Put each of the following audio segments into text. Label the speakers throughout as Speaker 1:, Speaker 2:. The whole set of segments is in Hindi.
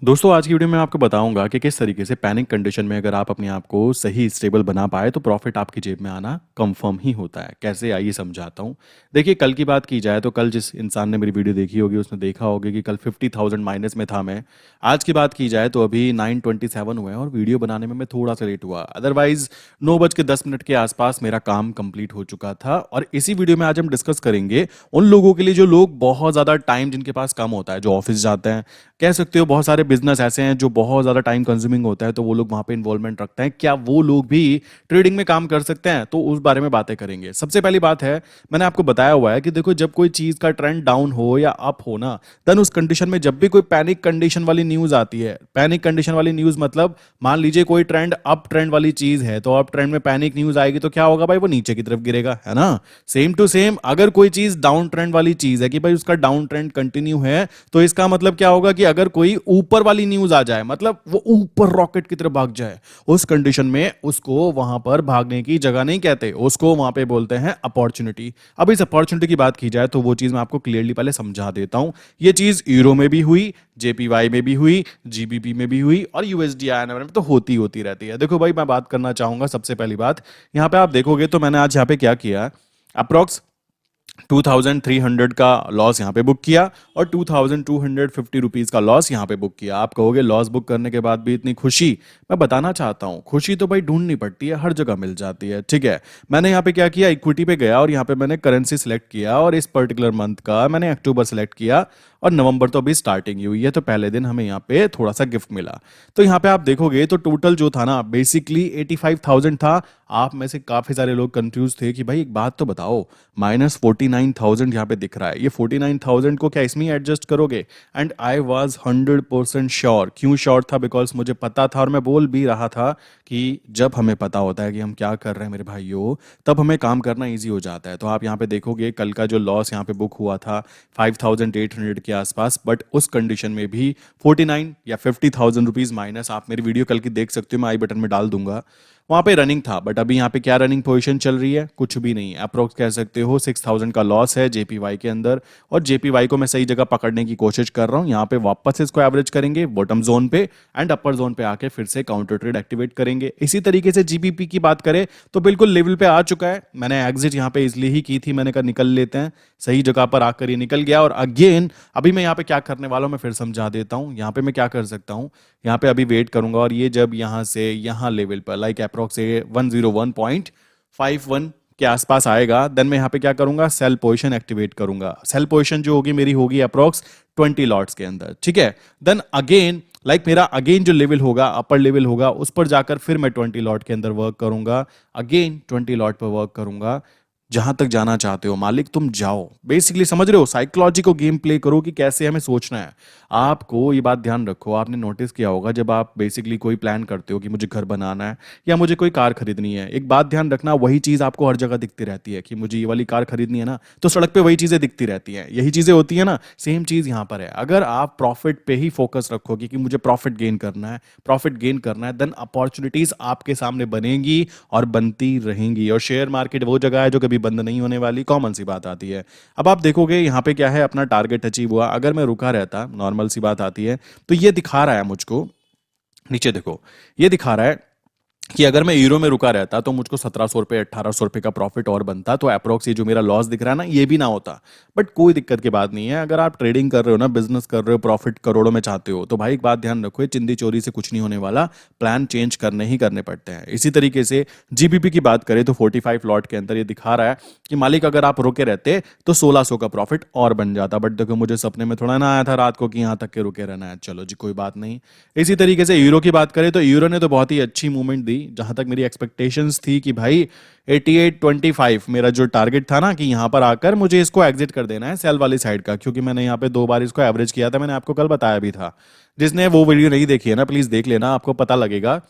Speaker 1: दोस्तों आज की वीडियो में आपको बताऊंगा कि किस तरीके से पैनिक कंडीशन में अगर आप अपने आप को सही स्टेबल बना पाए तो प्रॉफिट आपकी जेब में आना कंफर्म ही होता है। कैसे आइए समझाता हूं। देखिए कल की बात की जाए तो कल जिस इंसान ने मेरी वीडियो देखी होगी उसने देखा होगा कि कल 50,000 माइनस में था मैं। आज की बात की जाए तो अभी 9:27 हुए हैं और वीडियो बनाने में मैं थोड़ा सा लेट हुआ, अदरवाइज 9:10 के आसपास मेरा काम कंप्लीट हो चुका था। और इसी वीडियो में आज हम डिस्कस करेंगे उन लोगों के लिए जो लोग बहुत ज़्यादा टाइम जिनके पास कम होता है, जो ऑफिस जाते हैं, कह सकते हो बहुत सारे बिजनेस ऐसे हैं जो बहुत ज़्यादा टाइम कंज्यूमिंग होता है, तो वो लोग वहाँ पे इन्वॉल्वमेंट रखते हैं। क्या वो लोग भी ट्रेडिंग में काम कर सकते हैं? तो उस बारे में बातें करेंगे। सबसे पहली बात है, मैंने आपको बताया हुआ है कि देखो जब कोई चीज़ का ट्रेंड डाउन हो या अप हो ना, देन उस कंडीशन में जब भी कोई पैनिक कंडीशन वाली न्यूज़ आती है, पैनिक कंडीशन वाली न्यूज़ मतलब मान लीजिए कोई ट्रेंड अप ट्रेंड वाली चीज़ है, तो अप ट्रेंड में पैनिक न्यूज़ आएगी तो क्या होगा भाई? वो नीचे की तरफ गिरेगा, है ना। सेम टू सेम अगर कोई चीज़ डाउन ट्रेंड वाली चीज़ है कि भाई उसका डाउन ट्रेंड कंटिन्यू है, तो इसका मतलब क्या होगा कि अगर कोई ऊपर वाली न्यूज आ जाए, मतलब वो ऊपर रॉकेट की तरफ भाग जाए, उस कंडीशन में उसको वहां पर भागने की जगह नहीं कहते, उसको वहां पे बोलते हैं अपॉर्चुनिटी। अब इस अपॉर्चुनिटी की बात की जाए तो वो चीज मैं आपको क्लियरली पहले समझा देता हूं। ये चीज यूरो में भी हुई, जेपीवाई में भी हुई, जीबीपी में भी हुई और यूएसडी आईएनआर में तो होती होती रहती है। देखो भाई मैं बात करना चाहूंगा सबसे पहली बात, यहां पे आप देखोगे तो मैंने आज यहां पे क्या किया, अप्रोक्स 2300 का लॉस यहाँ पे बुक किया और 2250 रुपीज़ का लॉस यहाँ पे बुक किया। आप कहोगे लॉस बुक करने के बाद भी इतनी खुशी, मैं बताना चाहता हूँ खुशी तो भाई ढूंढनी पड़ती है, हर जगह मिल जाती है, ठीक है। मैंने यहाँ पे क्या किया, इक्विटी पे गया और यहाँ पे मैंने करेंसी सिलेक्ट किया और इस पर्टिकुलर मंथ का मैंने अक्टूबर सेलेक्ट किया और नवंबर तो अभी स्टार्टिंग ही हुई है, तो पहले दिन हमें यहाँ पे थोड़ा सा गिफ्ट मिला। तो यहाँ पे आप देखोगे तो टोटल जो था ना बेसिकली 85,000 था। आप में से काफी सारे लोग कंफ्यूज थे कि भाई एक बात तो बताओ, -49,000 यहाँ पे दिख रहा है, ये 49,000 को क्या इसमें एडजस्ट करोगे? And I was 100% sure. क्यों श्योर था? बिकॉज मुझे पता था और मैं बोल भी रहा था कि जब हमें पता होता है कि हम क्या कर रहे हैं मेरे भाइयों, तब हमें काम करना ईजी हो जाता है। तो आप यहाँ पे देखोगे कल का जो लॉस यहाँ पे बुक हुआ था 5,800 के आसपास, बट उस कंडीशन में भी 49 या 50,000 रुपीज माइनस, आप मेरी वीडियो कल की देख सकते हो, मैं आई बटन में डाल दूंगा, वहां पे रनिंग था। बट अभी यहाँ पे क्या रनिंग पोजीशन चल रही है? कुछ भी नहीं, अप्रोक्स कह सकते हो 6,000 का लॉस है जेपीवाई के अंदर। और जेपीवाई को मैं सही जगह पकड़ने की कोशिश कर रहा हूँ, यहाँ पे वापस से इसको एवरेज करेंगे बॉटम जोन पे एंड अपर जोन पे आके फिर से काउंटर ट्रेड एक्टिवेट करेंगे। इसी तरीके से जीबीपी की बात करें तो बिल्कुल लेवल पे आ चुका है। मैंने एग्जिट यहाँ पे इसलिए ही की थी, मैंने कहा निकल लेते हैं, सही जगह पर आकर ये निकल गया। और अगेन अभी मैं यहाँ पे क्या करने वाला हूँ मैं फिर समझा देता हूँ। यहाँ पे मैं क्या कर सकता हूँ, यहाँ पे अभी वेट करूंगा और ये जब यहाँ से यहाँ लेवल पर लाइक अप्रोक्स 101.51 के आसपास आएगा, देन मैं यहाँ पे क्या करूंगा, सेल पोजीशन एक्टिवेट करूंगा। सेल पोजीशन जो होगी मेरी होगी अप्रोक्स 20 लॉट्स के अंदर, ठीक है। देन अगेन मेरा अगेन जो लेवल होगा, अपर लेवल होगा, उस पर जाकर फिर मैं 20 लॉट के अंदर वर्क करूंगा, अगेन 20 लॉट पर वर्क करूंगा। जहां तक जाना चाहते हो मालिक तुम जाओ, बेसिकली समझ रहे हो, साइकोलॉजी को गेम प्ले करो कि कैसे हमें सोचना है। आपको ये बात ध्यान रखो, आपने नोटिस किया होगा जब आप बेसिकली कोई प्लान करते हो कि मुझे घर बनाना है या मुझे कोई कार खरीदनी है, एक बात ध्यान रखना, वही चीज आपको हर जगह दिखती रहती है कि मुझे ये वाली कार खरीदनी है ना, तो सड़क पे वही चीजें दिखती रहती हैं, यही चीजें होती है ना। सेम चीज यहाँ पर है, अगर आप प्रॉफिट पे ही फोकस रखोगे कि मुझे प्रॉफिट गेन करना है, प्रॉफिट गेन करना है, देन अपॉर्चुनिटीज आपके सामने बनेंगी और बनती रहेंगी। और शेयर मार्केट वो जगह है जो कभी बंद नहीं होने वाली, कॉमन सी बात आती है। अब आप देखोगे यहाँ पे क्या है, अपना टारगेट अचीव हुआ, अगर मैं रुका रहता, नॉर्मल सी बात आती है, तो ये दिखा रहा है मुझको, नीचे देखो, ये दिखा रहा है कि अगर मैं यूरो में रुका रहता तो मुझको 1700 रुपये 1800 रुपये का प्रॉफिट और बनता, तो अप्रोक्स ये जो मेरा लॉस दिख रहा है ना ये भी ना होता। बट कोई दिक्कत की बात नहीं है, अगर आप ट्रेडिंग कर रहे हो ना, बिजनेस कर रहे हो, प्रॉफिट करोड़ों में चाहते हो, तो भाई एक बात ध्यान रखो, ये चिंदी चोरी से कुछ नहीं होने वाला, प्लान चेंज करने ही करने पड़ते हैं। इसी तरीके से जीबीपी की बात करें तो 45 लॉट के अंदर ये दिखा रहा है कि मालिक अगर आप रुके रहते तो 1600 का प्रॉफिट और बन जाता। बट देखो मुझे सपने में थोड़ा ना आया था रात को कि यहाँ तक के रुके रहना है, चलो जी कोई बात नहीं। इसी तरीके से यूरो की बात करें तो यूरो ने तो बहुत ही अच्छी मूवमेंट दी, जहां तक मेरी एक्सपेक्टेशंस थी कि भाई 88.25 मेरा जो टारगेट था ना कि यहां पर आकर मुझे इसको एग्जिट कर देना है सेल वाली साइड का, क्योंकि मैंने यहाँ पे 2 बार इसको एवरेज किया था, मैंने आपको कल बताया भी था। जिसने वो वीडियो नहीं देखी है ना प्लीज देख लेना, आपको पता लगेगा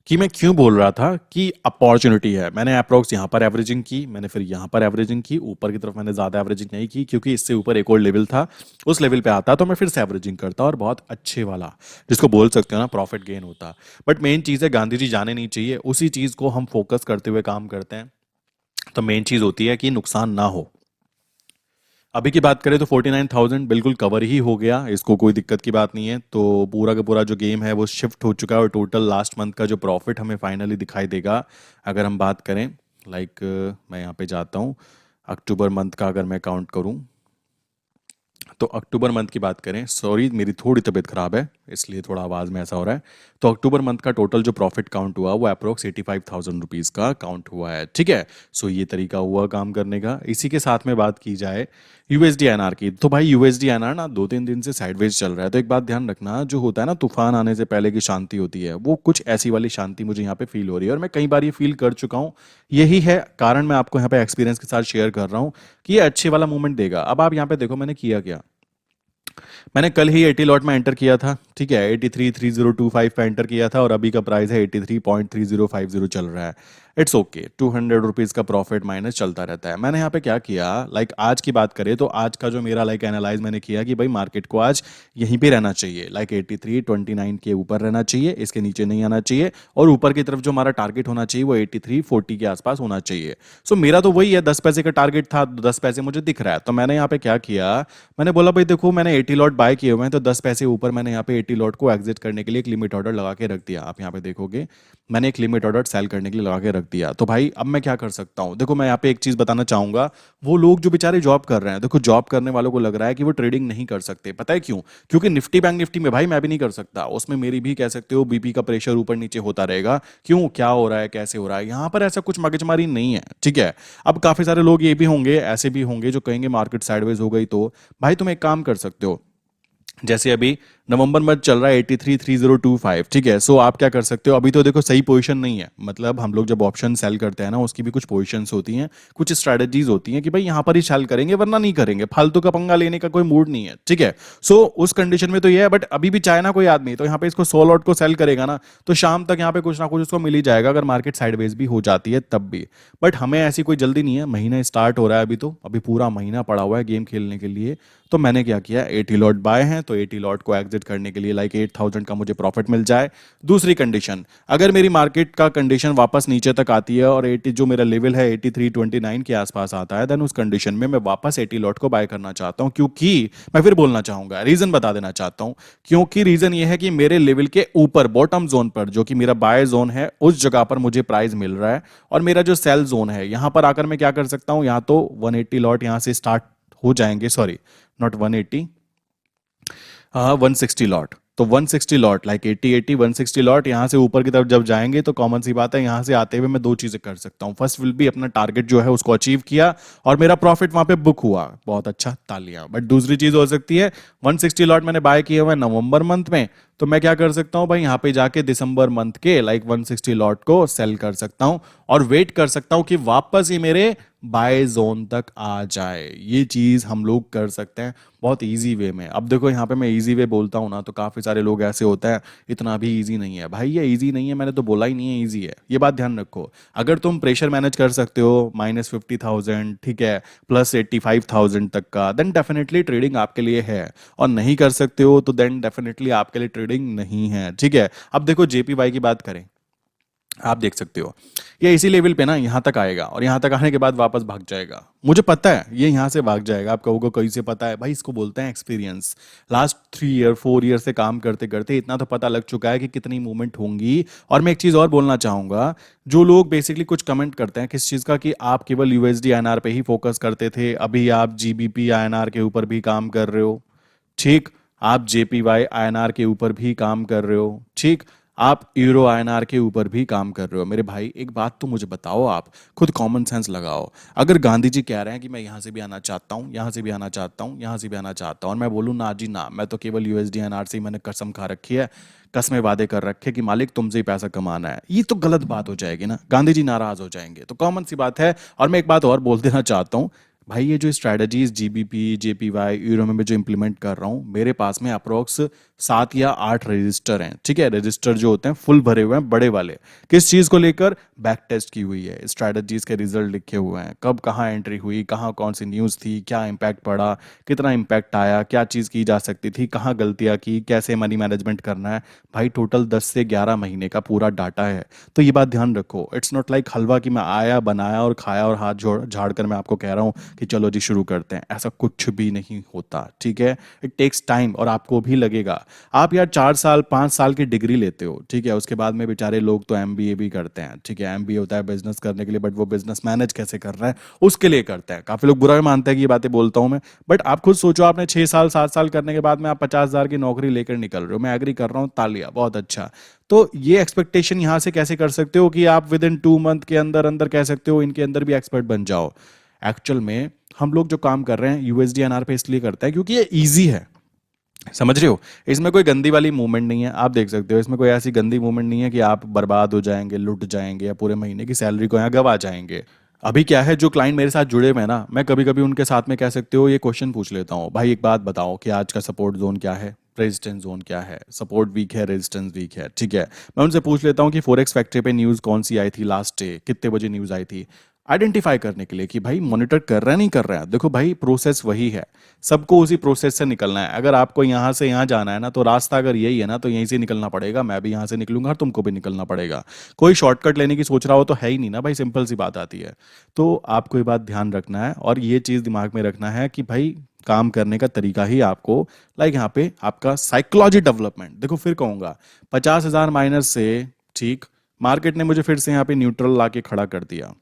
Speaker 1: कि मैं क्यों बोल रहा था कि अपॉर्चुनिटी है। मैंने अप्रोक्स यहाँ पर एवरेजिंग की, मैंने फिर यहाँ पर एवरेजिंग की, ऊपर की तरफ मैंने ज़्यादा एवरेजिंग नहीं की क्योंकि इससे ऊपर एक और लेवल था, उस लेवल पे आता तो मैं फिर से एवरेजिंग करता और बहुत अच्छे वाला, जिसको बोल सकते हो ना प्रॉफिट गेन होता। बट मेन चीज़ है, गांधी जी जाने नहीं चाहिए, उसी चीज़ को हम फोकस करते हुए काम करते हैं। तो मेन चीज़ होती है कि नुकसान ना हो। अभी की बात करें तो 49,000 बिल्कुल कवर ही हो गया, इसको कोई दिक्कत की बात नहीं है। तो पूरा का पूरा जो गेम है वो शिफ्ट हो चुका है और टोटल लास्ट मंथ का जो प्रॉफिट हमें फाइनली दिखाई देगा, अगर हम बात करें लाइक, मैं यहाँ पे जाता हूँ, अक्टूबर मंथ का अगर मैं काउंट करूँ तो अक्टूबर मंथ की बात करें, सॉरी मेरी थोड़ी तबीयत खराब है इसलिए थोड़ा आवाज़ में ऐसा हो रहा है। तो अक्टूबर मंथ का टोटल जो प्रॉफिट काउंट हुआ वो अप्रोक्स 85,000 रुपीज़ का काउंट हुआ है, ठीक है। सो ये तरीका हुआ काम करने का। इसी के साथ में बात की जाए यूएसडी एनआर की, तो भाई यूएसडी एनआर ना 2-3 दिन से साइडवेज चल रहा है। तो एक बात ध्यान रखना, जो होता है ना तूफान आने से पहले की शांति होती है, वो कुछ ऐसी वाली शांति मुझे यहाँ पे फील हो रही है और मैं कई बार ये फील कर चुका हूँ। यही है कारण मैं आपको यहाँ पे एक्सपीरियंस के साथ शेयर कर रहा हूँ कि ये अच्छे वाला मूवमेंट देगा। अब आप यहाँ पे देखो मैंने किया क्या, मैंने कल ही 80 लॉट में एंटर किया था, ठीक है, 833025 पे एंटर किया था और अभी का प्राइस है 83.3050 चल रहा है। इट्स ओके, 200 रुपीज़ का प्रॉफिट माइनस चलता रहता है। मैंने यहाँ पे क्या किया, लाइक आज की बात करें तो आज का जो मेरा लाइक एनालाइज मैंने किया कि भाई मार्केट को आज यहीं पे रहना चाहिए, लाइक 8329 के ऊपर रहना चाहिए, इसके नीचे नहीं आना चाहिए, और ऊपर की तरफ जो हमारा टारगेट होना चाहिए वो 8340 के आसपास होना चाहिए। सो मेरा तो वही है, 10 पैसे का टारगेट था, 10 पैसे मुझे दिख रहा है। तो मैंने यहाँ पे क्या किया, मैंने बोला भाई देखो मैंने 80 लॉट बाय किए हुए हैं तो 10 पैसे ऊपर मैंने यहाँ पे 80 लॉट को एग्जिट करने के लिए एक लिमिट ऑर्डर लगा के रख दिया। आप यहाँ पे देखोगे मैंने एक लिमिट ऑर्डर सेल करने के लिए लगा के रख दिया। तो भाई अब मैं क्या कर सकता हूँ, देखो मैं यहाँ पे एक चीज बताना चाहूंगा, वो लोग जो बेचारे जॉब कर रहे हैं, देखो जॉब करने वालों को लग रहा है कि वो ट्रेडिंग नहीं कर सकते, पता है क्यों? क्योंकि निफ्टी बैंक निफ्टी में भाई मैं भी नहीं कर सकता, उसमें मेरी भी कह सकते हो बीपी का प्रेशर ऊपर नीचे होता रहेगा। क्यों, क्या हो रहा है, कैसे हो रहा है, यहाँ पर ऐसा कुछ मगजमारी नहीं है, ठीक है। अब काफी सारे लोग ये भी होंगे, ऐसे भी होंगे जो कहेंगे मार्केट साइडवेज हो गई, तो भाई तुम एक काम कर सकते हो, जैसे अभी नवंबर मंथ चल रहा है 833025, ठीक है। सो आप क्या कर सकते हो, अभी तो देखो सही पोजीशन नहीं है, मतलब हम लोग जब ऑप्शन सेल करते हैं ना उसकी भी कुछ पोजीशंस होती हैं, कुछ स्ट्रेटजीज होती हैं कि भाई यहाँ पर ही सेल करेंगे वरना नहीं करेंगे, फालतू का पंगा लेने का कोई मूड नहीं है, ठीक है। सो उस कंडीशन में तो ये है, बट अभी भी चाहे ना कोई आदमी तो यहाँ पे इसको 100 लॉट को सेल करेगा ना तो शाम तक यहाँ पे कुछ ना कुछ उसको मिल ही जाएगा, अगर मार्केट साइडवेज भी हो जाती है तब भी। बट हमें ऐसी कोई जल्दी नहीं है, महीना स्टार्ट हो रहा है अभी, तो अभी पूरा महीना पड़ा हुआ है गेम खेलने के लिए। तो मैंने क्या किया, 80 लॉट बाय हैं तो 80 लॉट को एग्जिट करने के लिए लाइक 8000 का मुझे प्रॉफिट मिल जाए। दूसरी कंडीशन, अगर मेरी मार्केट का कंडीशन वापस नीचे तक आती है और 80 जो मेरा लेवल है 8329 के आसपास आता है, देन उस कंडीशन में मैं वापस 80 लॉट को बाय करना चाहता हूं, क्योंकि मैं फिर बोलना चाहूंगा, रीजन बता देना चाहता हूं, क्योंकि रीजन ये है कि मेरे लेवल के ऊपर बॉटम जोन पर जो कि मेरा बाय जोन है उस जगह पर मुझे प्राइस मिल रहा है, और मेरा जो सेल जोन है यहां पर आकर मैं क्या कर सकता हूं, यहां तो 180 लॉट यहां से स्टार्ट हो जाएंगे, सॉरी नॉट 180, हाँ 160 लॉट। तो 160 लॉट लाइक 80 160 लॉट यहाँ से ऊपर की तरफ जब जाएंगे तो कॉमन सी बात है यहाँ से आते हुए मैं दो चीजें कर सकता हूँ, फर्स्ट विल भी अपना टारगेट जो है उसको अचीव किया और मेरा प्रॉफिट वहां पे बुक हुआ, बहुत अच्छा, तालियां। बट दूसरी चीज हो सकती है, 160 लॉट मैंने बाय किए हुए नवंबर मंथ में, तो मैं क्या कर सकता हूँ भाई यहाँ पे जाके दिसंबर मंथ के लाइक 160 लॉट को सेल कर सकता हूँ और वेट कर सकता हूँ कि वापस ये मेरे बाय जोन तक आ जाए। ये चीज हम लोग कर सकते हैं बहुत इजी वे में। अब देखो यहाँ पे मैं इजी वे बोलता हूँ ना तो काफी सारे लोग ऐसे होते हैं इतना भी इजी नहीं है भाई, ये इजी नहीं है, मैंने तो बोला ही नहीं है इजी है, ये बात ध्यान रखो। अगर तुम प्रेशर मैनेज कर सकते हो -50,000, ठीक है, +85,000 तक का, देन डेफिनेटली ट्रेडिंग आपके लिए है, और नहीं कर सकते हो तो देन डेफिनेटली आपके लिए ट्रेडिंग नहीं है, ठीक है। अब देखो जेपीवाई की बात करें, आप देख सकते हो ये इसी लेवल पे ना यहाँ तक आएगा और यहाँ तक आने के बाद वापस भाग जाएगा, मुझे पता है ये यहाँ से भाग जाएगा। आप कहोगे कैसे पता है भाई, इसको बोलते हैं एक्सपीरियंस। लास्ट 3 ईयर 4 ईयर से काम करते करते इतना तो पता लग चुका है कि कितनी मूवमेंट होंगी। और मैं एक चीज़ और बोलना चाहूँगा, जो लोग बेसिकली कुछ कमेंट करते हैं किस चीज़ का कि आप केवल यूएसडी आईएनआर पे ही फोकस करते थे, अभी आप जीबीपी आईएनआर के ऊपर भी काम कर रहे हो, ठीक, आप जेपीवाई आईएनआर के ऊपर भी काम कर रहे हो, ठीक, आप यूरो आईएनआर के ऊपर भी काम कर रहे हो। मेरे भाई एक बात तो मुझे बताओ, आप खुद कॉमन सेंस लगाओ। अगर गांधी जी कह रहे हैं कि मैं यहाँ से भी आना चाहता हूँ, यहाँ से भी आना चाहता हूँ, यहाँ से भी आना चाहता हूँ, और मैं बोलूँ ना जी ना, मैं तो केवल यूएसडी आईएनआर से ही मैंने कसम खा रखी है, कसमें वादे कर रखे कि मालिक तुमसे ही पैसा कमाना है, ये तो गलत बात हो जाएगी ना, गांधी जी नाराज हो जाएंगे। तो कॉमन सी बात है। और मैं एक बात और बोल देना चाहता हूँ भाई, ये जो स्ट्रैटेजीज जीबीपी जेपीवाई यूरो में मैं जो इंप्लीमेंट कर रहा हूँ, मेरे पास में अप्रोक्स 7 या 8 रजिस्टर हैं, ठीक है। रजिस्टर जो होते हैं फुल भरे हुए हैं, बड़े वाले, किस चीज़ को लेकर, बैक टेस्ट की हुई है, स्ट्रैटेजीज के रिजल्ट लिखे हुए हैं, कब कहाँ एंट्री हुई, कहाँ कौन सी न्यूज़ थी, क्या इम्पैक्ट पड़ा, कितना इम्पैक्ट आया, क्या चीज़ की जा सकती थी, कहाँ गलतियाँ की, कैसे मनी मैनेजमेंट करना है। भाई टोटल 10 से 11 महीने का पूरा डाटा है। तो ये बात ध्यान रखो, इट्स नॉट लाइक हलवा कि मैं आया बनाया और खाया और हाथ जोड़ झाड़ कर मैं आपको कह रहा हूँ कि चलो जी शुरू करते हैं, ऐसा कुछ भी नहीं होता, ठीक है। इट टेक्स टाइम और आपको भी लगेगा। आप यार 4 साल 5 साल की डिग्री लेते हो, ठीक है, उसके बाद में बेचारे लोग तो एमबीए भी करते हैं, ठीक है, एमबीए होता है बिजनेस करने के लिए, बट वो बिजनेस मैनेज कैसे कर रहा है उसके लिए करते हैं। काफी लोग बुरा भी मानते हैं कि ये बातें बोलता हूँ मैं, बट आप खुद सोचो, आपने 6 साल 7 साल करने के बाद में आप 50,000 की नौकरी लेकर निकल रहे हो, मैं एग्री कर रहा हूँ, तालियां, बहुत अच्छा। तो ये एक्सपेक्टेशन यहां से कैसे कर सकते हो कि आप विद इन 2 मंथ के अंदर अंदर कह सकते हो इनके अंदर भी एक्सपर्ट बन जाओ। एक्चुअल में हम लोग जो काम कर रहे हैं यूएसडी एनआर पे इसलिए करते हैं क्योंकि ये ईजी है, समझ रहे हो। इसमें कोई गंदी वाली मूवमेंट नहीं है, आप देख सकते हो, इसमें कोई ऐसी गंदी मूवमेंट नहीं है कि आप बर्बाद हो जाएंगे, लुट जाएंगे, या पूरे महीने की सैलरी को यहाँ गवा जाएंगे। अभी क्या है, जो क्लाइंट मेरे साथ जुड़े हुए हैं ना, मैं कभी कभी उनके साथ में कह सकते हो ये क्वेश्चन पूछ लेता हूँ, भाई एक बात बताओ कि आज का सपोर्ट जोन क्या है, रेजिस्टेंस जोन क्या है, सपोर्ट वीक है, रेजिस्टेंस वीक है, ठीक है। मैं उनसे पूछ लेता हूँ कि फोरेक्स फैक्ट्री पे न्यूज़ कौन सी आई थी लास्ट डे, कितने बजे न्यूज़ आई थी, आइडेंटिफाई करने के लिए कि भाई मॉनिटर कर रहा है नहीं कर रहा है। देखो भाई प्रोसेस वही है, सबको उसी प्रोसेस से निकलना है। अगर आपको यहाँ से यहाँ जाना है ना, तो रास्ता अगर यही है ना, तो यहीं से निकलना पड़ेगा, मैं भी यहाँ से निकलूंगा और तुमको भी निकलना पड़ेगा। कोई शॉर्टकट लेने की सोच रहा हो तो है ही नहीं ना भाई, सिंपल सी बात आती है। तो आपको ये बात ध्यान रखना है और ये चीज़ दिमाग में रखना है कि भाई काम करने का तरीका ही आपको, लाइक यहाँ पे आपका साइकोलॉजी डेवलपमेंट। देखो फिर कहूंगा, 50,000 माइनस से, ठीक, मार्केट ने मुझे फिर से यहाँ पे न्यूट्रल ला के खड़ा कर दिया,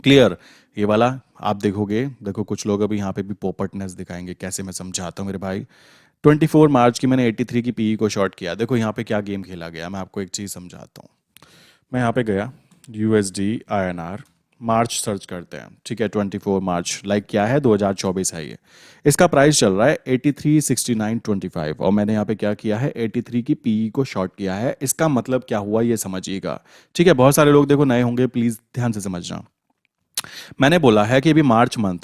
Speaker 1: क्लियर। ये वाला आप देखोगे, देखो कुछ लोग अभी यहाँ पे भी पोपटनेस दिखाएंगे, कैसे मैं समझाता हूँ मेरे भाई। 24 मार्च की मैंने 83 की पीई को शॉर्ट किया, देखो यहाँ पे क्या गेम खेला गया, मैं आपको एक चीज़ समझाता हूँ। मैं यहाँ पे गया, यूएसडी आईएनआर, मार्च सर्च करते हैं, ठीक है, 24 मार्च, लाइक क्या है, 2024 है ये। इसका प्राइस चल रहा है 8369.25 और मैंने यहाँ पे क्या किया है, 83 की पीई को शॉर्ट किया है। इसका मतलब क्या हुआ ये समझिएगा, ठीक है। बहुत सारे लोग देखो नए होंगे, प्लीज ध्यान से समझना। मैंने बोला है कि अभी मार्च मंथ,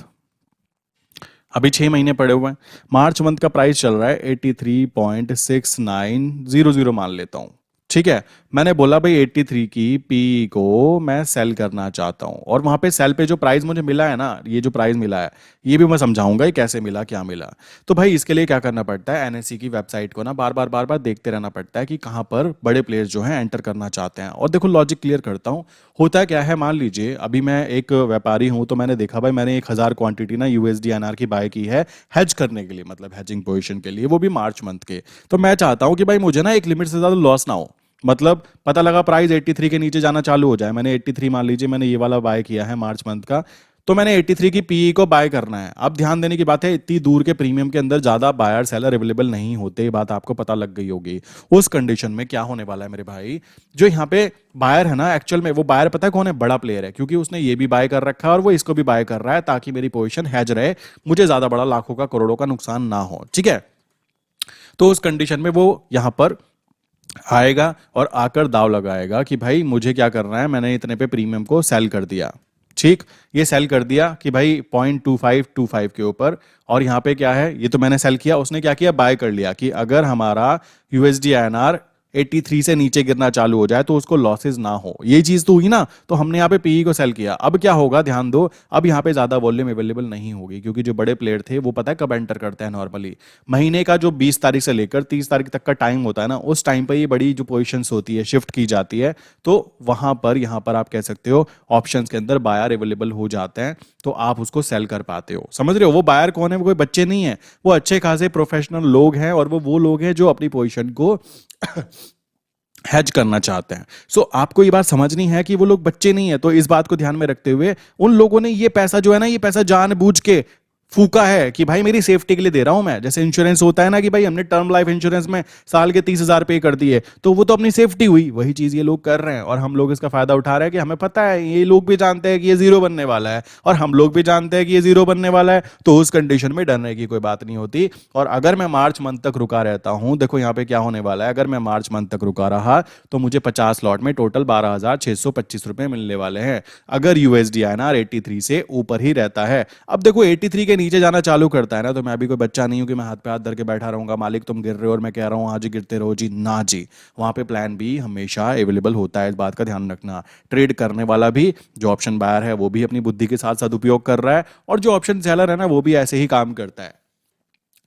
Speaker 1: अभी 6 महीने पड़े हुए हैं, मार्च मंथ का प्राइस चल रहा है 83.6900 मान लेता हूं, ठीक है। मैंने बोला भाई 83 की पी को मैं सेल करना चाहता हूं, और वहां पे सेल पे जो प्राइस मुझे मिला है ना, ये जो प्राइस मिला है, ये भी मैं समझाऊंगा ये कैसे मिला, क्या मिला। तो भाई इसके लिए क्या करना पड़ता है, एनएससी की वेबसाइट को ना बार बार देखते रहना पड़ता है कि कहाँ पर बड़े प्लेयर्स जो हैं एंटर करना चाहते हैं। और देखो लॉजिक क्लियर करता हूँ, होता क्या है, मान लीजिए अभी मैं एक व्यापारी हूं, तो मैंने देखा भाई मैंने 1,000 क्वांटिटी ना यूएसडी एनआर की बाय की है हेज करने के लिए, मतलब हेजिंग पोजीशन के लिए, वो भी मार्च मंथ के। तो मैं चाहता हूं कि भाई मुझे ना एक लिमिट से ज्यादा लॉस ना हो, मतलब पता लगा प्राइस 83 के नीचे जाना चालू हो जाए, मैंने 83 मान लीजिए मैंने ये वाला बाय किया है मार्च मंथ का, तो मैंने 83 की पीई को बाय करना है। अब ध्यान देने की बात है, इतनी दूर के प्रीमियम के अंदर ज्यादा बायर सेलर अवेलेबल नहीं होते, ये बात आपको पता लग गई होगी। उस कंडीशन में क्या होने वाला है मेरे भाई, जो यहाँ पे बायर है ना, एक्चुअल में वो बायर पता है कौन है, बड़ा प्लेयर है, क्योंकि उसने ये भी बाय कर रखा है और वो इसको भी बाय कर रहा है, ताकि मेरी पोजीशन हैज रहे, मुझे ज्यादा बड़ा लाखों का करोड़ों का नुकसान ना हो, ठीक है। तो उस कंडीशन में वो यहां पर आएगा और आकर दाव लगाएगा कि भाई मुझे क्या करना है, मैंने इतने पे प्रीमियम को सेल कर दिया, ठीक, ये सेल कर दिया कि भाई 0.2525 के ऊपर, और यहाँ पे क्या है, ये तो मैंने सेल किया, उसने क्या किया, बाय कर लिया कि अगर हमारा यूएसडी आईएनआर 83 से नीचे गिरना चालू हो जाए तो उसको लॉसेस ना हो, ये चीज तो हुई ना। तो हमने यहाँ पे पीई को सेल किया, अब क्या होगा ध्यान दो, अब यहाँ पे ज्यादा वॉल्यूम अवेलेबल नहीं होगी, क्योंकि जो बड़े प्लेयर थे वो पता है कब एंटर करते हैं नॉर्मली, महीने का जो 20 तारीख से लेकर 30 तारीख तक का टाइम होता है ना, उस टाइम पर ये बड़ी जो पोजिशन होती है शिफ्ट की जाती है। तो वहां पर यहाँ पर आप कह सकते हो ऑप्शंस के अंदर बायर अवेलेबल हो जाते हैं, तो आप उसको सेल कर पाते हो, समझ रहे हो। वो बायर कौन है, वो कोई बच्चे नहीं है, वो अच्छे खासे प्रोफेशनल लोग हैं, और वो लोग हैं जो अपनी पोजीशन को हैज करना चाहते हैं। सो आपको ये बात समझनी है कि वो लोग बच्चे नहीं है, तो इस बात को ध्यान में रखते हुए उन लोगों ने ये पैसा जो है ना, ये पैसा जानबूझ के फूका है कि भाई मेरी सेफ्टी के लिए दे रहा हूं मैं, जैसे इंश्योरेंस होता है ना कि भाई हमने टर्म लाइफ इंश्योरेंस में साल के 30,000 पे कर दिए, तो वो तो अपनी सेफ्टी हुई, वही चीज ये लोग कर रहे हैं, और हम लोग इसका फायदा उठा रहे हैं कि हमें पता है, ये लोग भी जानते हैं कि ये जीरो बनने वाला है, और हम लोग भी जानते हैं कि ये जीरो बनने वाला है, तो उस कंडीशन में डरने की कोई बात नहीं होती। और अगर मैं मार्च मंथ तक रुका रहता हूं, देखो यहाँ पे क्या होने वाला है, अगर मैं मार्च मंथ तक रुका रहा तो मुझे 50 लॉट में टोटल 12,625 रुपए मिलने वाले हैं, अगर यूएसडी आईएनआर 83 से ऊपर ही रहता है। अब देखो 83 के नीचे जाना चालू करता है ना, तो मैं अभी कोई बच्चा नहीं हूं कि मैं हाथ पे हाथ धर के बैठा रहूंगा, मालिक तुम गिर रहे हो और मैं कह रहा हूं हाँ जी गिरते रहो जी, ना जी। वहां पे प्लान बी हमेशा अवेलेबल होता है, इस बात का ध्यान रखना। ट्रेड करने वाला भी, जो ऑप्शन बायर है वो भी अपनी बुद्धि के साथ सदुपयोग कर रहा है, और जो ऑप्शन सेलर है ना वो भी ऐसे ही काम करता है।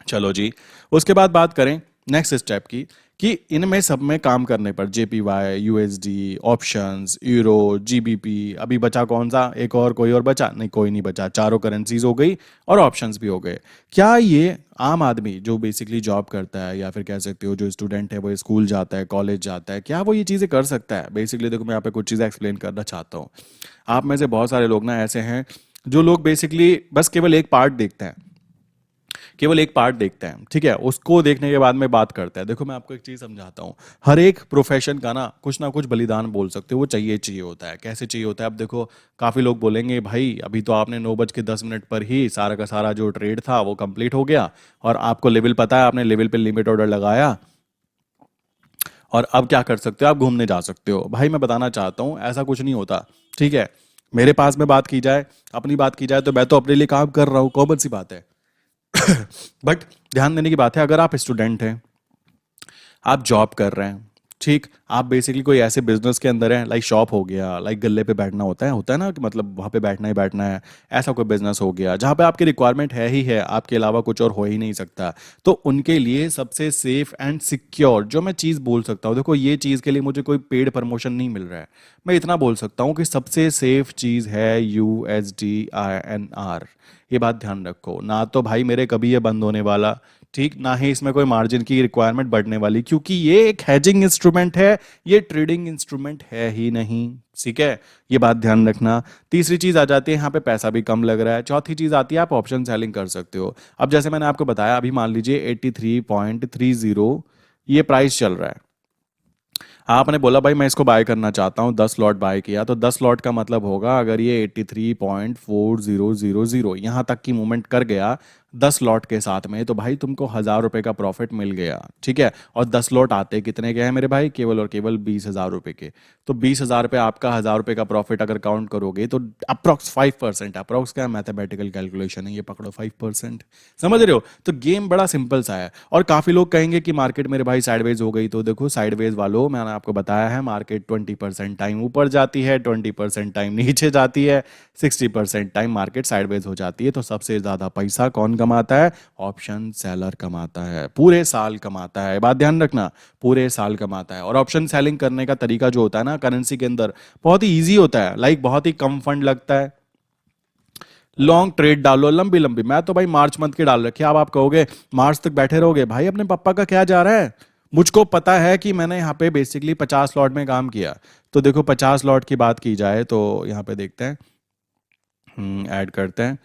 Speaker 1: चलो जी, उसके बाद बात करें नेक्स्ट स्टेप की, कि इनमें सब में काम करने पर JPY, USD, options, euro, GBP, अभी बचा कौन सा, एक और कोई और बचा नहीं, कोई नहीं बचा, चारों करेंसीज हो गई और ऑप्शंस भी हो गए। क्या ये आम आदमी जो बेसिकली जॉब करता है या फिर कह सकते हो जो स्टूडेंट है वो स्कूल जाता है, कॉलेज जाता है, क्या वो ये चीज़ें कर सकता है? बेसिकली देखो मैं यहाँ पे कुछ चीज़ें एक्सप्लेन करना चाहता हूँ। आप में से बहुत सारे लोग ना ऐसे हैं जो लोग बेसिकली बस केवल एक पार्ट देखते हैं, केवल एक पार्ट देखते हैं, ठीक है, उसको देखने के बाद में बात करते हैं। देखो मैं आपको एक चीज समझाता हूँ, हर एक प्रोफेशन का ना कुछ बलिदान बोल सकते हो, वो चाहिए चाहिए होता है। कैसे चाहिए होता है? अब देखो काफी लोग बोलेंगे भाई अभी तो आपने 9:10 पर ही सारा का सारा जो ट्रेड था वो कंप्लीट हो गया और आपको लेवल पता है, आपने लेवल पे लिमिट ऑर्डर लगाया और अब क्या कर सकते हो, आप घूमने जा सकते हो। भाई मैं बताना चाहता हूँ ऐसा कुछ नहीं होता, ठीक है। मेरे पास में बात की जाए, अपनी बात की जाए तो मैं तो अपने लिए काम कर रहा हूँ, कॉमन सी बात है। बट ध्यान देने की बात है, अगर आप स्टूडेंट हैं, आप जॉब कर रहे हैं, ठीक, आप बेसिकली कोई ऐसे बिजनेस के अंदर हैं, लाइक शॉप हो गया, लाइक गल्ले पे बैठना होता है ना कि मतलब वहाँ पे बैठना ही बैठना है, ऐसा कोई बिजनेस हो गया जहाँ पे आपकी रिक्वायरमेंट है ही है, आपके अलावा कुछ और हो ही नहीं सकता। तो उनके लिए सबसे सेफ एंड सिक्योर जो मैं चीज़ बोल सकता हूँ, देखो ये चीज़ के लिए मुझे कोई पेड प्रमोशन नहीं मिल रहा है, मैं इतना बोल सकता हूँ कि सबसे सेफ चीज़ है USD INR। ये बात ध्यान रखो, ना तो भाई मेरे कभी ये बंद होने वाला, ठीक, ना ही इसमें कोई मार्जिन की रिक्वायरमेंट बढ़ने वाली, क्योंकि ये एक हेजिंग इंस्ट्रूमेंट है, ये ट्रेडिंग इंस्ट्रूमेंट है ही नहीं, ठीक है। ये बात ध्यान रखना। तीसरी चीज आ जाती है, यहाँ पे पैसा भी कम लग रहा है। चौथी चीज आती है, आप ऑप्शन सेलिंग कर सकते हो। अब जैसे मैंने आपको बताया, अभी मान लीजिए 83.30 ये प्राइस चल रहा है, आपने बोला भाई मैं इसको बाय करना चाहता हूँ, 10 लॉट बाय किया, तो 10 लॉट का मतलब होगा अगर ये 83.4000 यहाँ तक की मूवमेंट कर गया 10 लॉट के साथ में, तो भाई तुमको 1000 रुपये का प्रॉफिट मिल गया, ठीक है। और 10 लॉट आते कितने के हैं मेरे भाई? केवल और केवल 20,000 रुपये के। तो 20,000 पे आपका 1000 रुपये का प्रॉफिट अगर काउंट करोगे तो अप्रोक्स 5%, अप्रोक्स क्या मैथमेटिकल कैलकुलेशन है, ये पकड़ो 5%। समझ रहे हो? तो गेम बड़ा सिंपल सा है। और काफी लोग कहेंगे कि मार्केट मेरे भाई साइडवेज हो गई, तो देखो साइडवेज वालों, मैंने आपको बताया है मार्केट 20% टाइम ऊपर जाती है, 20% टाइम नीचे जाती है, 60% टाइम मार्केट साइडवेज हो जाती है। तो सबसे ज्यादा पैसा कौन कमाता है? ऑप्शन सेलर कमाता है, पूरे साल कमाता है, बात ध्यान रखना, पूरे साल कमाता है। और ऑप्शन सेलिंग करने का तरीका जो होता है ना करेंसी के अंदर, बहुत ही ईजी होता है, लाइक बहुत ही कम फंड लगता है। लॉन्ग ट्रेड डालो, लंबी लंबी, मैं तो भाई मार्च मंथ के डाल रखे। अब आप कहोगे मार्च तक बैठे रहोगे, भाई अपने पापा का क्या जा रहा है, मुझको पता है कि मैंने यहाँ पे बेसिकली 50 लॉट में काम किया। तो देखो 50 लॉट की बात की जाए तो यहाँ पे देखते हैं, ऐड करते हैं,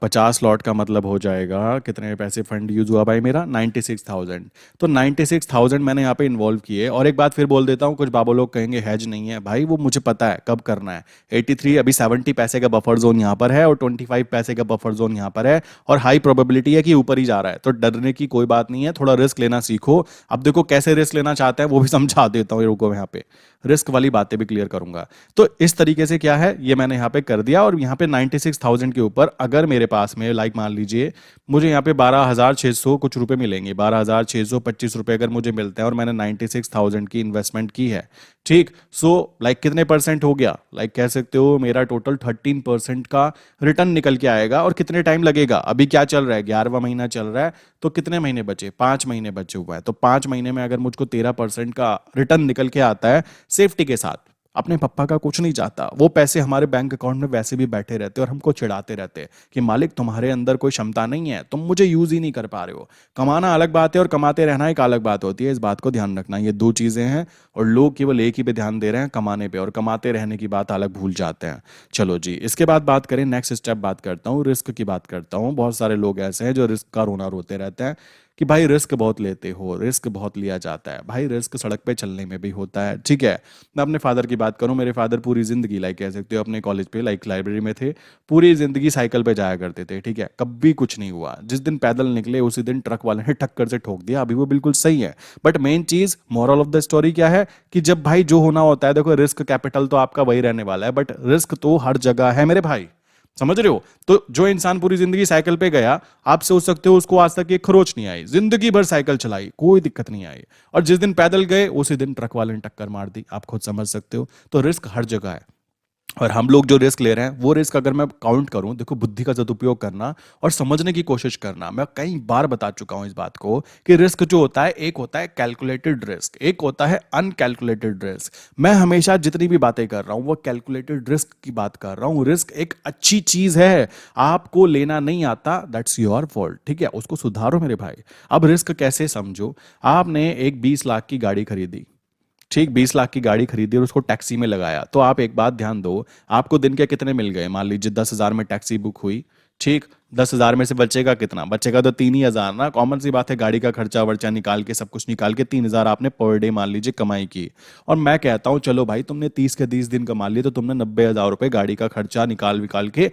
Speaker 1: 50 लॉट का मतलब हो जाएगा, कितने पैसे फंड यूज हुआ भाई मेरा? 96,000। तो 96,000 मैंने यहाँ पे इन्वॉल्व किए। और एक बात फिर बोल देता हूँ, कुछ बाबू लोग कहेंगे हैज नहीं है, भाई वो मुझे पता है कब करना है। 83 अभी 70 पैसे का बफर जोन यहाँ पर है और 25 पैसे का बफर जोन यहाँ पर है, और हाई प्रोबेबिलिटी है कि ऊपर ही जा रहा है, तो डरने की कोई बात नहीं है, थोड़ा रिस्क लेना सीखो। अब देखो कैसे रिस्क लेना चाहते हैं वो भी समझा देता हूँ, रुको यहाँ पे रिस्क वाली बातें भी क्लियर करूंगा। तो इस तरीके से क्या है, ये मैंने यहाँ पे कर दिया। और यहाँ पे 96,000 के ऊपर अगर मेरे पास में लाइक मान लीजिए मुझे यहाँ पे 12,600 कुछ रुपए मिलेंगे, 12,625 रुपए अगर मुझे मिलते हैं और मैंने 96,000 की इन्वेस्टमेंट की है, ठीक। सो लाइक कितने परसेंट हो गया, लाइक कह सकते हो मेरा टोटल 13% का रिटर्न निकल के आएगा। और कितने टाइम लगेगा, अभी क्या चल रहा है, 11वां महीना चल रहा है, तो कितने महीने बचे? 5 महीने बचे हुआ है। तो 5 महीने में अगर मुझको 13% का रिटर्न निकल के आता है सेफ्टी के साथ, अपने पप्पा का कुछ नहीं चाहता, वो पैसे हमारे बैंक अकाउंट में वैसे भी बैठे रहते और हमको चिढ़ाते रहते कि मालिक तुम्हारे अंदर कोई क्षमता नहीं है, तुम मुझे यूज ही नहीं कर पा रहे हो। कमाना अलग बात है और कमाते रहना एक अलग बात होती है, इस बात को ध्यान रखना, ये दो चीजें हैं। और लोग केवल एक ही पे ध्यान दे रहे हैं, कमाने पे, और कमाते रहने की बात अलग भूल जाते हैं। चलो जी, इसके बाद बात करें, नेक्स्ट स्टेप बात करता हूँ, रिस्क की बात करता हूँ। बहुत सारे लोग ऐसे हैं जो रिस्क का रोना रोते रहते हैं कि भाई रिस्क बहुत लेते हो, रिस्क बहुत लिया जाता है। भाई रिस्क सड़क पे चलने में भी होता है, ठीक है। मैं अपने फादर की बात करूं, मेरे फादर पूरी जिंदगी लाइक कह सकते हो अपने कॉलेज पे लाइक लाइब्रेरी में थे, पूरी जिंदगी साइकिल पे जाया करते थे, ठीक है, कभी कुछ नहीं हुआ। जिस दिन पैदल निकले उसी दिन ट्रक वाले ने टक्कर से ठोक दिया, अभी वो बिल्कुल सही है। बट मेन चीज, मोरल ऑफ द स्टोरी क्या है कि जब भाई जो होना होता है, देखो रिस्क कैपिटल तो आपका वही रहने वाला है, बट रिस्क तो हर जगह है मेरे भाई, समझ रहे हो? तो जो इंसान पूरी जिंदगी साइकिल पे गया, आप सोच सकते हो उसको आज तक एक खरोच नहीं आई, जिंदगी भर साइकिल चलाई, कोई दिक्कत नहीं आई। और जिस दिन पैदल गए उसी दिन ट्रक वाले ने टक्कर मार दी, आप खुद समझ सकते हो। तो रिस्क हर जगह है। और हम लोग जो रिस्क ले रहे हैं वो रिस्क अगर मैं काउंट करूं, देखो बुद्धि का सदुपयोग करना और समझने की कोशिश करना। मैं कई बार बता चुका हूं इस बात को कि रिस्क जो होता है, एक होता है कैलकुलेटेड रिस्क, एक होता है अनकैलकुलेटेड रिस्क। मैं हमेशा जितनी भी बातें कर रहा हूं वो कैलकुलेटेड रिस्क की बात कर रहा हूं। रिस्क एक अच्छी चीज है, आपको लेना नहीं आता, दैट्स योर फॉल्ट, ठीक है, उसको सुधारो मेरे भाई। अब रिस्क कैसे समझो, आपने एक 20 लाख की गाड़ी खरीदी, ठीक, 20 लाख की गाड़ी खरीदी और उसको टैक्सी में लगाया, तो आप एक बात ध्यान दो, आपको दिन के कितने मिल गए? मान लीजिए 10,000 में टैक्सी बुक हुई, ठीक, 10,000 में से बचेगा कितना? बचेगा तो 3 ही हजार ना, कॉमन सी बात है, गाड़ी का खर्चा वर्चा निकाल के, सब कुछ निकाल के 3 हजार आपने पर डे मान लीजिए कमाई की। और मैं कहता हूं चलो भाई तुमने 30 के 30 दिन कमा लिए, तो तुमने 90,000 रुपए गाड़ी का खर्चा निकाल विकाल के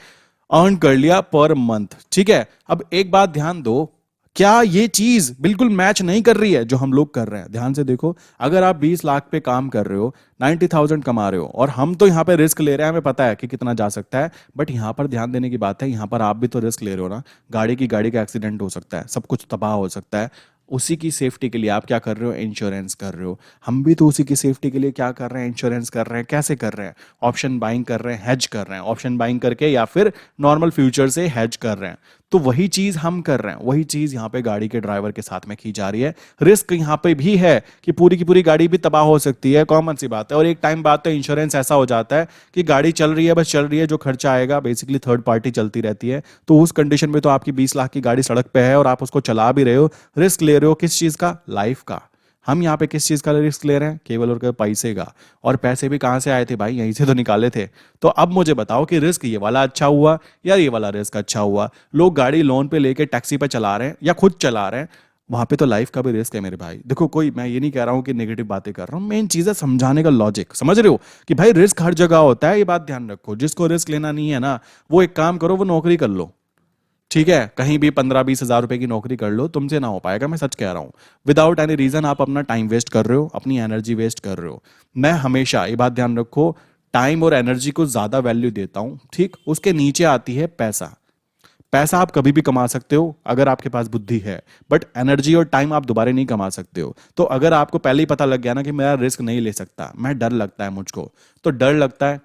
Speaker 1: अर्न कर लिया पर मंथ, ठीक है। अब एक बात ध्यान दो, क्या ये चीज बिल्कुल मैच नहीं कर रही है जो हम लोग कर रहे हैं? ध्यान से देखो, अगर आप 20 लाख पे काम कर रहे हो, 90,000 कमा रहे हो, और हम तो यहाँ पे रिस्क ले रहे हैं, हमें पता है कि कितना जा सकता है, बट यहाँ पर ध्यान देने की बात है, यहाँ पर आप भी तो रिस्क ले रहे हो ना। गाड़ी का एक्सीडेंट हो सकता है, सब कुछ तबाह हो सकता है, उसी की सेफ्टी के लिए आप क्या कर रहे हो? इंश्योरेंस कर रहे हो। हम भी तो उसी की सेफ्टी के लिए क्या कर रहे हैं? इंश्योरेंस कर रहे हैं। कैसे कर रहे हैं? ऑप्शन बाइंग कर रहे हैं, हेज कर रहे हैं, ऑप्शन बाइंग करके या फिर नॉर्मल फ्यूचर से हेज कर रहे हैं। तो वही चीज हम कर रहे हैं, वही चीज यहाँ पे गाड़ी के ड्राइवर के साथ में की जा रही है। रिस्क यहाँ पे भी है कि पूरी की पूरी गाड़ी भी तबाह हो सकती है, कॉमन सी बात है। और एक टाइम बाद तो इंश्योरेंस ऐसा हो जाता है कि गाड़ी चल रही है, बस चल रही है, जो खर्चा आएगा बेसिकली थर्ड पार्टी चलती रहती है। तो उस कंडीशन में तो आपकी 20 लाख की गाड़ी सड़क पे है और आप उसको चला भी रहे हो, रिस्क ले रहे हो किस चीज का? लाइफ का। हम यहाँ पे किस चीज का रिस्क ले रहे हैं? केवल और केवल पैसे का। और पैसे भी कहाँ से आए थे भाई? यहीं से तो निकाले थे। तो अब मुझे बताओ कि रिस्क ये वाला अच्छा हुआ या ये वाला रिस्क अच्छा हुआ? लोग गाड़ी लोन पे लेके टैक्सी पे चला रहे हैं या खुद चला रहे हैं, वहां पे तो लाइफ का भी रिस्क है मेरे भाई। देखो, कोई, मैं ये नहीं कह रहा हूं कि नेगेटिव बातें कर रहा हूं, मेन चीज है समझाने का लॉजिक, समझ रहे हो कि भाई रिस्क हर जगह होता है, ये बात ध्यान रखो। जिसको रिस्क लेना नहीं है ना, वो एक काम करो, वो नौकरी कर लो, ठीक है, कहीं भी 15-20 हजार रुपए की नौकरी कर लो, तुमसे ना हो पाएगा, मैं सच कह रहा हूं। विदाउट एनी रीजन आप अपना टाइम वेस्ट कर रहे हो, अपनी एनर्जी वेस्ट कर रहे हो। मैं हमेशा ये बात ध्यान रखो, टाइम और एनर्जी को ज्यादा वैल्यू देता हूं, ठीक, उसके नीचे आती है पैसा। पैसा आप कभी भी कमा सकते हो अगर आपके पास बुद्धि है, बट एनर्जी और टाइम आप दोबारा नहीं कमा सकते हो। तो अगर आपको पहले ही पता लग गया ना कि मेरा रिस्क नहीं ले सकता, मैं, डर लगता है मुझको, तो डर लगता है,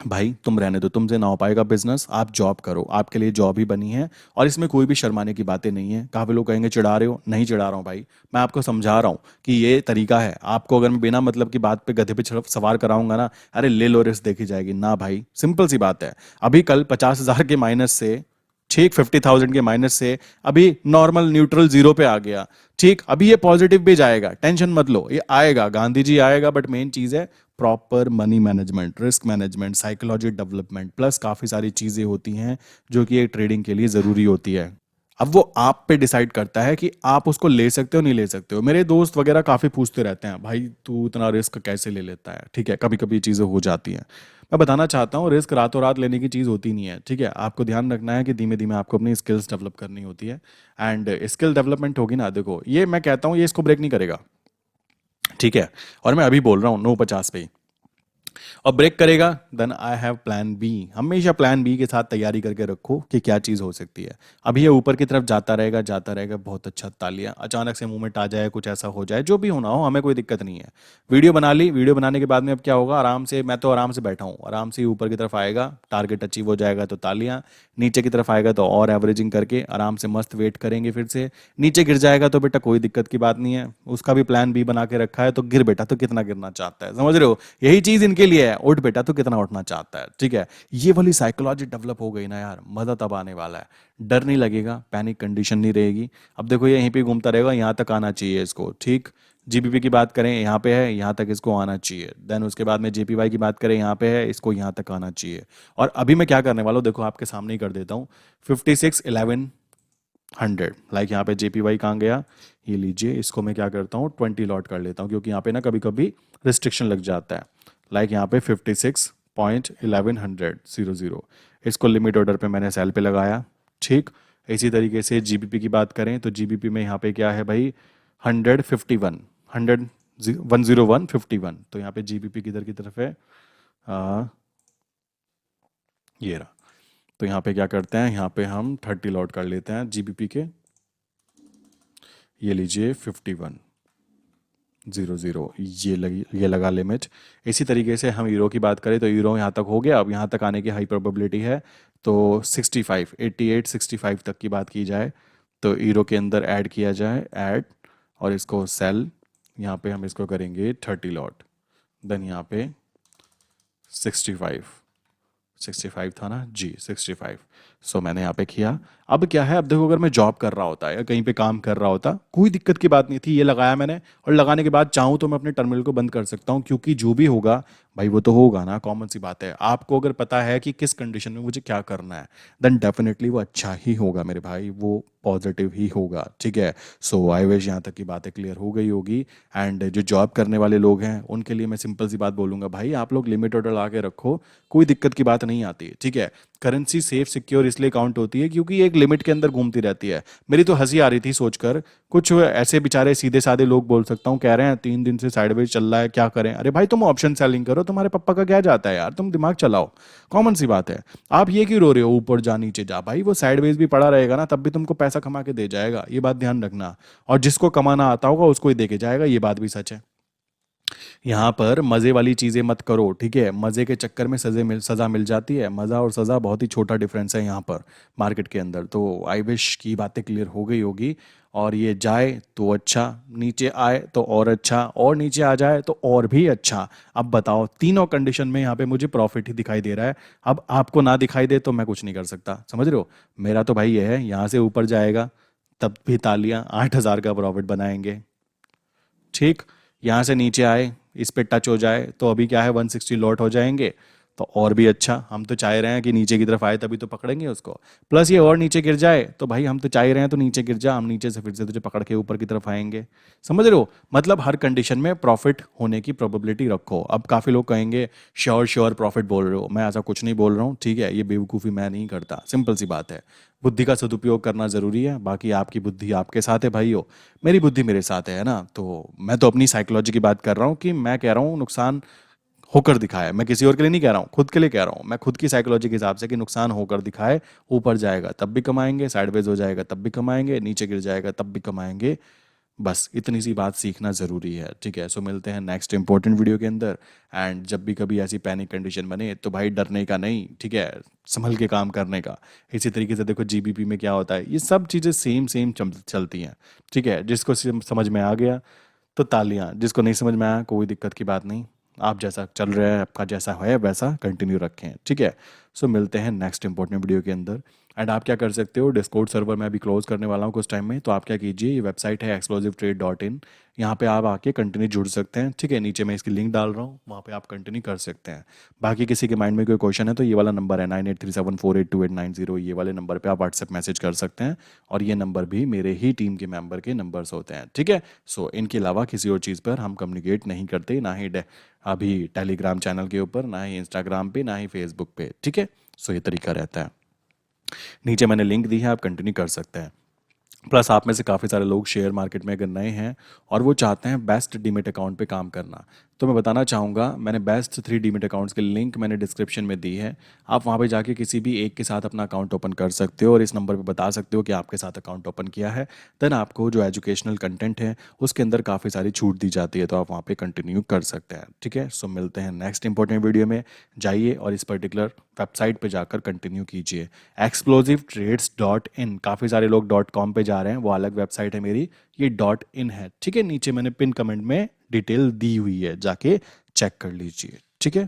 Speaker 1: भाई तुम रहने दो, तुमसे ना हो पाएगा बिजनेस, आप जॉब करो, आपके लिए जॉब ही बनी है। और इसमें कोई भी शर्माने की बातें नहीं है। काफी लोग कहेंगे चिढ़ा रहे हो, नहीं चिढ़ा रहा हूँ भाई, मैं आपको समझा रहा हूँ कि ये तरीका है। आपको अगर मैं बिना मतलब की बात पे गधे पे सवार कराऊंगा ना, अरे ले लो रिस्क देखी जाएगी ना भाई, सिंपल सी बात है। अभी कल 50,000 के माइनस से, ठीक, 50,000 के माइनस से अभी नॉर्मल न्यूट्रल जीरो पे आ गया, ठीक, अभी ये पॉजिटिव भी जाएगा, टेंशन मत लो, ये आएगा, गांधी जी आएगा। बट मेन चीज है proper money management, risk management, psychology development, plus काफी सारी चीजें होती हैं जो कि एक ट्रेडिंग के लिए जरूरी होती है। अब वो आप पे डिसाइड करता है कि आप उसको ले सकते हो नहीं ले सकते हो। मेरे दोस्त वगैरह काफी पूछते रहते हैं, भाई तू इतना रिस्क कैसे ले लेता है? ठीक है, कभी कभी चीजें हो जाती हैं। मैं बताना चाहता हूँ, रिस्क रातों रात लेने की चीज होती नहीं है, ठीक है। आपको ध्यान रखना है कि धीमे धीमे आपको अपनी स्किल्स डेवलप करनी होती है। एंड स्किल डेवलपमेंट होगी ना, देखो ये मैं कहता हूँ, ये इसको ब्रेक नहीं करेगा, ठीक है। और मैं अभी बोल रहा हूँ 9:50 पे ही। और ब्रेक करेगा, then I have plan B. हमेशा प्लान बी के साथ तैयारी करके रखो कि क्या चीज़ हो सकती है। अभी ये ऊपर की तरफ जाता रहेगा, बहुत अच्छा, तालियां। अचानक से मूवमेंट आ जाए, कुछ ऐसा हो जाए, जो भी होना हो, हमें कोई दिक्कत नहीं है। वीडियो बना ली, वीडियो बनाने के बाद में अब क्या होगा, आराम से, मैं तो आराम से बैठा हूँ, आराम से ऊपर की तरफ आएगा, टारगेट अचीव हो जाएगा तो तालियां, नीचे की तरफ आएगा तो और एवरेजिंग करके आराम से मस्त वेट करेंगे, फिर से नीचे गिर जाएगा तो बेटा कोई दिक्कत की बात नहीं है, उसका भी प्लान बी बना के रखा है, तो गिर बेटा तो कितना गिरना चाहता है, समझ रहे हो? यही चीज इनके लिए है, उठ बेटा तो कितना उठना चाहता है, ठीक है। ये वाली साइकोलॉजी डेवलप हो गई ना यार, मजा तब आने वाला है। डर नहीं लगेगा, पैनिक कंडीशन नहीं रहेगी। अब देखो ये यहीं पे घूमता रहेगा, यहाँ तक आना चाहिए इसको, ठीक। जीबीपी की बात करें, यहाँ पे है, यहाँ तक इसको आना चाहिए। देन उसके बाद में जेपीवाई की बात करें, यहाँ पे है, इसको यहाँ तक आना चाहिए। और अभी मैं क्या करने वाला हूँ, देखो आपके सामने ही कर देता हूँ। 56-1100, लाइक यहाँ पे जेपीवाई कहाँ गया, ये लीजिए, इसको मैं क्या करता हूँ, 20 लॉट कर लेता हूँ, क्योंकि यहाँ पे ना कभी कभी रिस्ट्रिक्शन लग जाता है। लाइक यहाँ पे 56.1100, इसको लिमिट ऑर्डर पे मैंने सेल पे लगाया, ठीक। इसी तरीके से जीबीपी की बात करें तो जीबीपी में यहाँ पे क्या है भाई, 151, 10151, तो यहाँ पे जीबीपी किधर की तरफ है, आ, ये रहा। तो यहाँ पे क्या करते हैं, यहाँ पे हम 30 लॉट कर लेते हैं जीबीपी के, ये लीजिए 51, 0 0 ये लगा लिमिट। इसी तरीके से हम यूरो की बात करें तो यूरो यहाँ तक हो गया, अब यहाँ तक आने की हाई प्रोबेबिलिटी है। तो 65 88 65 तक की बात की जाए तो यूरो के अंदर ऐड किया जाए, ऐड, और इसको सेल, यहाँ पे हम इसको करेंगे 30 लॉट, देन यहाँ पे 65 65 था ना जी, 65। सो मैंने यहाँ पे किया। अब क्या है, अब देखो अगर मैं जॉब कर रहा होता या कहीं पे काम कर रहा होता, कोई दिक्कत की बात नहीं थी, ये लगाया मैंने, और लगाने के बाद चाहूँ तो मैं अपने टर्मिनल को बंद कर सकता हूँ, क्योंकि जो भी होगा भाई वो तो होगा ना, कॉमन सी बात है। आपको अगर पता है कि किस कंडीशन में मुझे क्या करना है, देन डेफिनेटली वो अच्छा ही होगा मेरे भाई, वो पॉजिटिव ही होगा, ठीक है। सो आई विश यहाँ तक की बातें क्लियर हो गई होगी। एंड जो जॉब करने वाले लोग हैं उनके लिए मैं सिंपल सी बात बोलूँगा, भाई आप लोग लिमिट ऑर्डर ला के रखो, कोई दिक्कत की बात नहीं आती, ठीक है। करेंसी सेफ सिक्योर इसलिए काउंट होती है क्योंकि एक लिमिट के अंदर घूमती रहती है। मेरी तो हंसी आ रही थी सोचकर, कुछ ऐसे बेचारे सीधे साधे लोग बोल सकता हूँ, कह रहे हैं 3 दिन से साइडवेज चल रहा है, क्या करें। अरे भाई तुम ऑप्शन सेलिंग करो, तुम्हारे पप्पा का क्या जाता है यार, तुम दिमाग चलाओ, कॉमन सी बात है। आप ये क्यों रो रहे हो ऊपर जा नीचे जा, भाई वो साइडवेज भी पड़ा रहेगा ना, तब भी तुमको पैसा कमा के दे जाएगा, ये बात ध्यान रखना। और जिसको कमाना आता होगा उसको ही दे के जाएगा, ये बात भी सच है। यहाँ पर मजे वाली चीजें मत करो, ठीक है, मजे के चक्कर में सजा मिल जाती है। मजा और सजा बहुत ही छोटा डिफरेंस है यहाँ पर मार्केट के अंदर। तो आई विश की बातें क्लियर हो गई होगी। और ये जाए तो अच्छा, नीचे आए तो और अच्छा, और नीचे आ जाए तो और भी अच्छा। अब बताओ, तीनों कंडीशन में यहाँ पे मुझे प्रॉफिट ही दिखाई दे रहा है। अब आपको ना दिखाई दे तो मैं कुछ नहीं कर सकता, समझ रहे हो। मेरा तो भाई ये है, यहाँ से ऊपर जाएगा तब भी तालियां, 8,000 का प्रॉफिट बनाएंगे, ठीक। यहाँ से नीचे आए, इस पे टच हो जाए तो अभी क्या है 160 लॉट हो जाएंगे, तो और भी अच्छा। हम तो चाह रहे हैं कि नीचे की तरफ आए तभी तो पकड़ेंगे उसको। प्लस ये और नीचे गिर जाए तो भाई हम तो चाह ही रहे हैं तो नीचे गिर जा, हम नीचे से फिर से तुझे पकड़ के ऊपर की तरफ आएंगे, समझ रहे हो। मतलब हर कंडीशन में प्रॉफिट होने की प्रोबेबिलिटी रखो। अब काफ़ी लोग कहेंगे श्योर श्योर प्रॉफिट बोल रहे हो, मैं ऐसा कुछ नहीं बोल रहा हूँ, ठीक है, ये बेवकूफ़ी मैं नहीं करता, सिंपल सी बात है। बुद्धि का सदुपयोग करना जरूरी है, बाकी आपकी बुद्धि आपके साथ है भाइयों, मेरी बुद्धि मेरे साथ है ना। तो मैं तो अपनी साइकोलॉजी की बात कर रहा हूँ कि मैं कह रहा हूँ नुकसान होकर दिखाए, मैं किसी और के लिए नहीं कह रहा हूँ, खुद के लिए कह रहा हूँ, मैं खुद की साइकोलॉजी के हिसाब से कि नुकसान होकर दिखाए। ऊपर जाएगा तब भी कमाएंगे, साइडवेज हो जाएगा तब भी कमाएंगे, नीचे गिर जाएगा तब भी कमाएंगे। बस इतनी सी बात सीखना ज़रूरी है, ठीक है। सो मिलते हैं नेक्स्ट इंपॉर्टेंट वीडियो के अंदर। एंड जब भी कभी ऐसी पैनिक कंडीशन बने तो भाई डरने का नहीं, ठीक है, संभल के काम करने का। इसी तरीके से देखो जीबीपी में क्या होता है, ये सब चीज़ें सेम सेम चलती हैं, ठीक है। जिसको समझ में आ गया तो तालियां, जिसको नहीं समझ में आया कोई दिक्कत की बात नहीं, आप जैसा चल रहा है, आपका जैसा है वैसा कंटिन्यू रखें, ठीक है। सो मिलते हैं नेक्स्ट इंपॉर्टेंट वीडियो के अंदर। एंड आप क्या कर सकते हो, डिस्कॉर्ड सर्वर मैं अभी क्लोज करने वाला हूँ कुछ टाइम में, तो आप क्या कीजिए, ये वेबसाइट है explosivetrade.in, यहाँ पे आप आके कंटिन्यू जुड़ सकते हैं, ठीक है। नीचे मैं इसकी लिंक डाल रहा हूँ, वहाँ पे आप कंटिन्यू कर सकते हैं। बाकी किसी के माइंड में कोई क्वेश्चन है तो ये वाला नंबर है 9837482890, ये वाले नंबर पे आप व्हाट्सएप मैसेज कर सकते हैं। और ये नंबर भी मेरे ही टीम के मेंबर के नंबर्स होते हैं, ठीक है। सो इनके अलावा किसी और चीज़ पर हम कम्युनिकेट नहीं करते, ना ही अभी टेलीग्राम चैनल के ऊपर, ना ही इंस्टाग्राम पे, ना ही फेसबुक पे, ठीक है। सो ये तरीका रहता है। नीचे मैंने लिंक दी है, आप कंटिन्यू कर सकते हैं। प्लस आप में से काफ़ी सारे लोग शेयर मार्केट में अगर नए हैं और वो चाहते हैं बेस्ट डीमेट अकाउंट पे काम करना, तो मैं बताना चाहूँगा, मैंने बेस्ट 3 डीमेट अकाउंट्स की लिंक मैंने डिस्क्रिप्शन में दी है। आप वहाँ पे जाके किसी भी एक के साथ अपना अकाउंट ओपन कर सकते हो और इस नंबर पे बता सकते हो कि आपके साथ अकाउंट ओपन किया है। देन आपको जो एजुकेशनल कंटेंट है उसके अंदर काफ़ी सारी छूट दी जाती है, तो आप वहाँ पे कंटिन्यू कर सकते हैं, ठीक है। सो मिलते हैं नेक्स्ट इंपॉर्टेंट वीडियो में। जाइए और इस पर्टिकुलर वेबसाइट पे जाकर कंटिन्यू कीजिए, explosivetrades.in। काफ़ी सारे लोग .com पे जा रहे हैं, वो अलग वेबसाइट है मेरी, ये .in है, ठीक है। नीचे मैंने पिन कमेंट में डिटेल दी हुई है, जाके चेक कर लीजिए, ठीक है।